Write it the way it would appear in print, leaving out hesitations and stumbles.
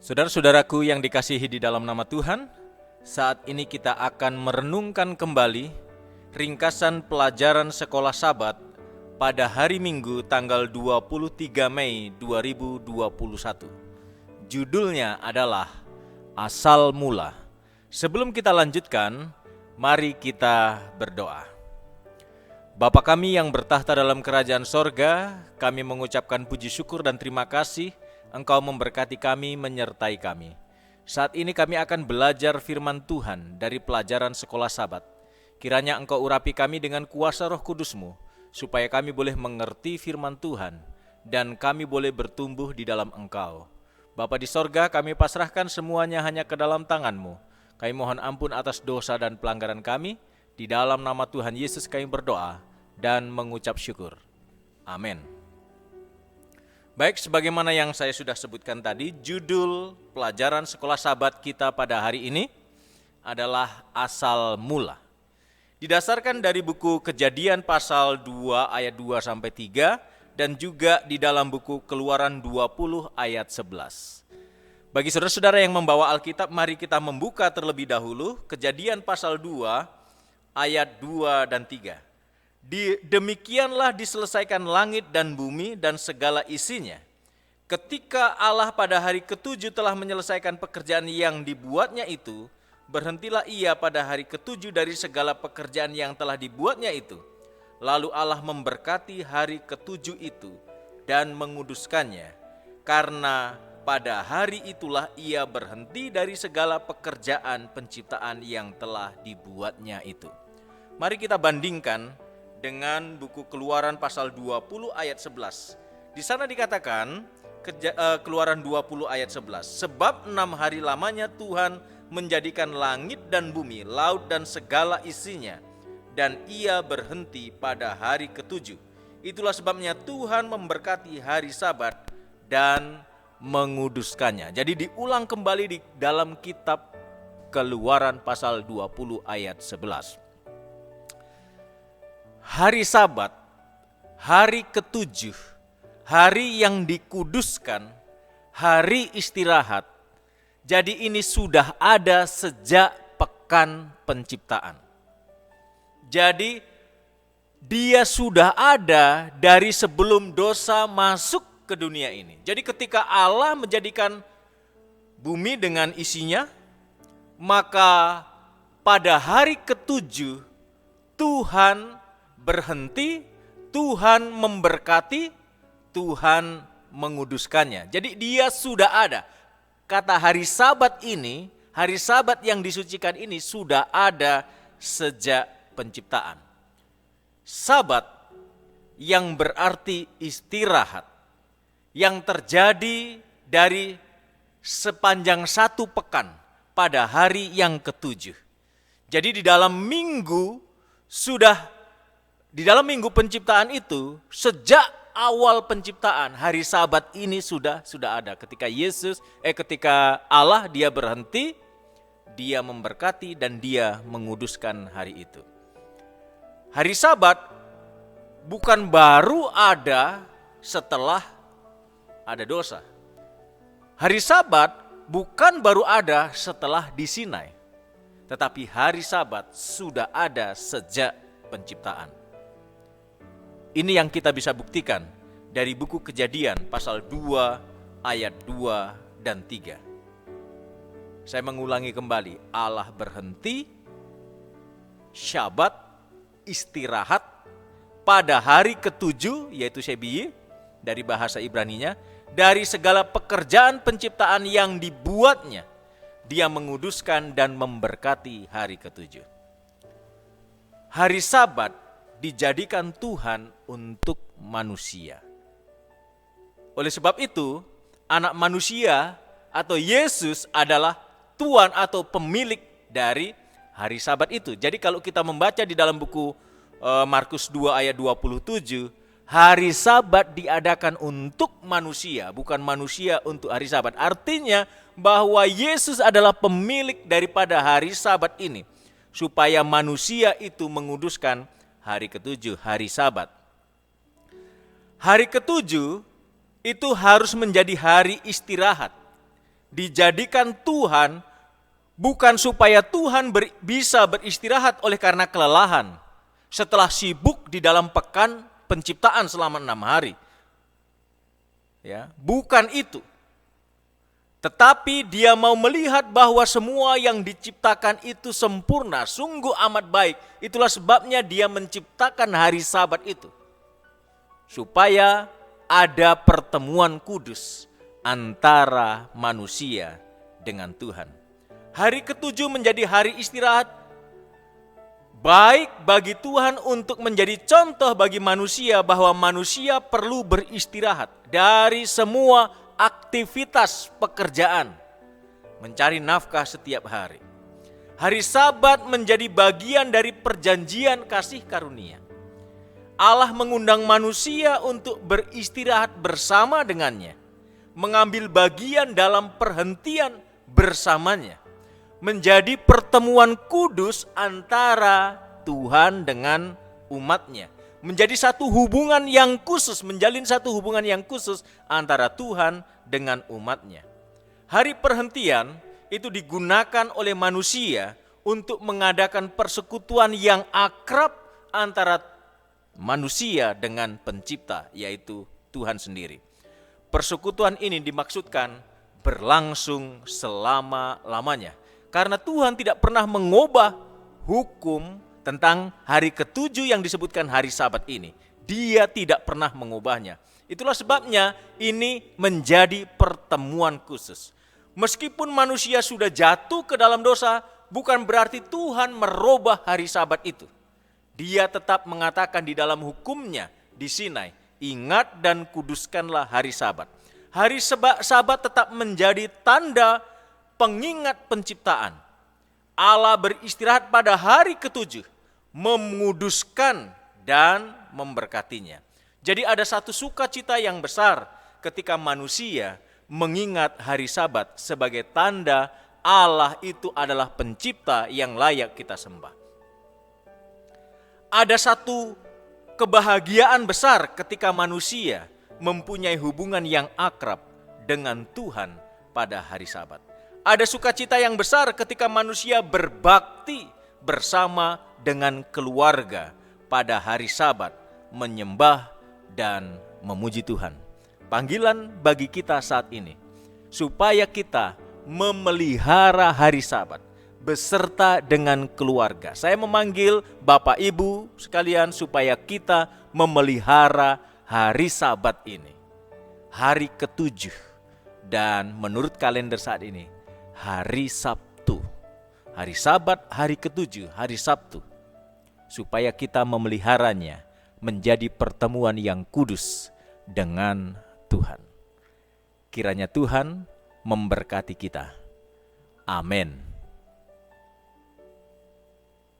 Saudara-saudaraku yang dikasihi di dalam nama Tuhan, saat ini kita akan merenungkan kembali ringkasan pelajaran sekolah Sabat pada hari Minggu tanggal 23 Mei 2021. Judulnya adalah Asal Mula. Sebelum kita lanjutkan, mari kita berdoa. Bapa kami yang bertahta dalam kerajaan sorga, kami mengucapkan puji syukur dan terima kasih Engkau memberkati kami, menyertai kami. Saat ini kami akan belajar firman Tuhan dari pelajaran sekolah Sabat. Kiranya Engkau urapi kami dengan kuasa Roh Kudus-Mu, supaya kami boleh mengerti firman Tuhan, dan kami boleh bertumbuh di dalam Engkau. Bapa di sorga, kami pasrahkan semuanya hanya ke dalam tangan-Mu. Kami mohon ampun atas dosa dan pelanggaran kami. Di dalam nama Tuhan Yesus kami berdoa dan mengucap syukur. Amin. Baik, sebagaimana yang saya sudah sebutkan tadi, judul pelajaran sekolah Sabat kita pada hari ini adalah Asal Mula. Didasarkan dari buku Kejadian pasal 2 ayat 2 sampai 3 dan juga di dalam buku Keluaran 20 ayat 11. Bagi saudara-saudara yang membawa Alkitab, mari kita membuka terlebih dahulu Kejadian pasal 2 ayat 2 dan 3. Demikianlah diselesaikan langit dan bumi dan segala isinya. Ketika Allah pada hari ketujuh telah menyelesaikan pekerjaan yang dibuatnya itu, berhentilah ia pada hari ketujuh dari segala pekerjaan yang telah dibuatnya itu. Lalu Allah memberkati hari ketujuh itu dan menguduskannya, karena pada hari itulah ia berhenti dari segala pekerjaan penciptaan yang telah dibuatnya itu. Mari kita bandingkan dengan buku Keluaran pasal 20 ayat 11. Di sana dikatakan, Keluaran 20 ayat 11, sebab 6 hari lamanya Tuhan menjadikan langit dan bumi, laut dan segala isinya, dan ia berhenti pada hari ketujuh. Itulah sebabnya Tuhan memberkati hari Sabat dan menguduskannya. Jadi diulang kembali di dalam kitab Keluaran pasal 20 ayat 11. Hari Sabat, hari ketujuh, hari yang dikuduskan, hari istirahat. Jadi ini sudah ada sejak pekan penciptaan. Jadi dia sudah ada dari sebelum dosa masuk ke dunia ini. Jadi ketika Allah menjadikan bumi dengan isinya, maka pada hari ketujuh Tuhan berhenti, Tuhan memberkati, Tuhan menguduskannya. Jadi dia sudah ada. Kata hari Sabat ini, hari Sabat yang disucikan ini sudah ada sejak penciptaan. Sabat yang berarti istirahat, yang terjadi dari sepanjang satu pekan pada hari yang ketujuh. Jadi di dalam minggu penciptaan itu, sejak awal penciptaan, hari Sabat ini sudah ada. Ketika Allah dia berhenti, dia memberkati dan dia menguduskan hari itu. Hari Sabat bukan baru ada setelah ada dosa. Hari Sabat bukan baru ada setelah di Sinai. Tetapi hari Sabat sudah ada sejak penciptaan. Ini yang kita bisa buktikan dari buku Kejadian pasal 2 ayat 2 dan 3. Saya mengulangi kembali, Allah berhenti, Syabat, istirahat pada hari ketujuh, yaitu Shebiyi dari bahasa Ibraninya, dari segala pekerjaan penciptaan yang dibuatnya, dia menguduskan dan memberkati hari ketujuh. Hari Sabat dijadikan Tuhan untuk manusia. Oleh sebab itu, anak manusia atau Yesus adalah Tuhan atau pemilik dari hari Sabat itu. Jadi kalau kita membaca di dalam buku Markus 2 ayat 27, hari Sabat diadakan untuk manusia, bukan manusia untuk hari Sabat. Artinya bahwa Yesus adalah pemilik daripada hari Sabat ini, supaya manusia itu menguduskan hari ketujuh, hari Sabat. Hari ketujuh itu harus menjadi hari istirahat. dijadikan Tuhan bukan supaya Tuhan bisa beristirahat oleh karena kelelahan setelah sibuk di dalam pekan penciptaan selama 6 hari. Ya, bukan itu. Tetapi dia mau melihat bahwa semua yang diciptakan itu sempurna, sungguh amat baik. Itulah sebabnya dia menciptakan hari Sabat itu. Supaya ada pertemuan kudus antara manusia dengan Tuhan. Hari ketujuh menjadi hari istirahat, baik bagi Tuhan untuk menjadi contoh bagi manusia bahwa manusia perlu beristirahat dari semua aktivitas pekerjaan, mencari nafkah setiap hari. Hari Sabat menjadi bagian dari perjanjian kasih karunia. Allah mengundang manusia untuk beristirahat bersama dengannya, mengambil bagian dalam perhentian bersamanya, menjadi pertemuan kudus antara Tuhan dengan umatnya, menjadi satu hubungan yang khusus, menjalin satu hubungan yang khusus antara Tuhan dengan umatnya. Hari perhentian itu digunakan oleh manusia untuk mengadakan persekutuan yang akrab antara manusia dengan pencipta, yaitu Tuhan sendiri. Persekutuan ini dimaksudkan berlangsung selama-lamanya, karena Tuhan tidak pernah mengubah hukum tentang hari ketujuh yang disebutkan hari Sabat ini. Dia tidak pernah mengubahnya. Itulah sebabnya ini menjadi pertemuan khusus. Meskipun manusia sudah jatuh ke dalam dosa, bukan berarti Tuhan merubah hari Sabat itu. Dia tetap mengatakan di dalam hukumnya di Sinai, ingat dan kuduskanlah hari Sabat. Hari Sabat tetap menjadi tanda pengingat penciptaan. Allah beristirahat pada hari ketujuh, menguduskan dan memberkatinya. Jadi ada satu sukacita yang besar ketika manusia mengingat hari Sabat sebagai tanda Allah itu adalah pencipta yang layak kita sembah. Ada satu kebahagiaan besar ketika manusia mempunyai hubungan yang akrab dengan Tuhan pada hari Sabat. Ada sukacita yang besar ketika manusia berbakti bersama dengan keluarga pada hari Sabat, menyembah dan memuji Tuhan. Panggilan bagi kita saat ini, supaya kita memelihara hari Sabat beserta dengan keluarga. Saya memanggil Bapak Ibu sekalian supaya kita memelihara hari Sabat ini, hari ketujuh, dan menurut kalender saat ini, hari Sabtu. Hari Sabat, hari ketujuh, hari Sabtu. Supaya kita memeliharanya menjadi pertemuan yang kudus dengan Tuhan. Kiranya Tuhan memberkati kita. Amin.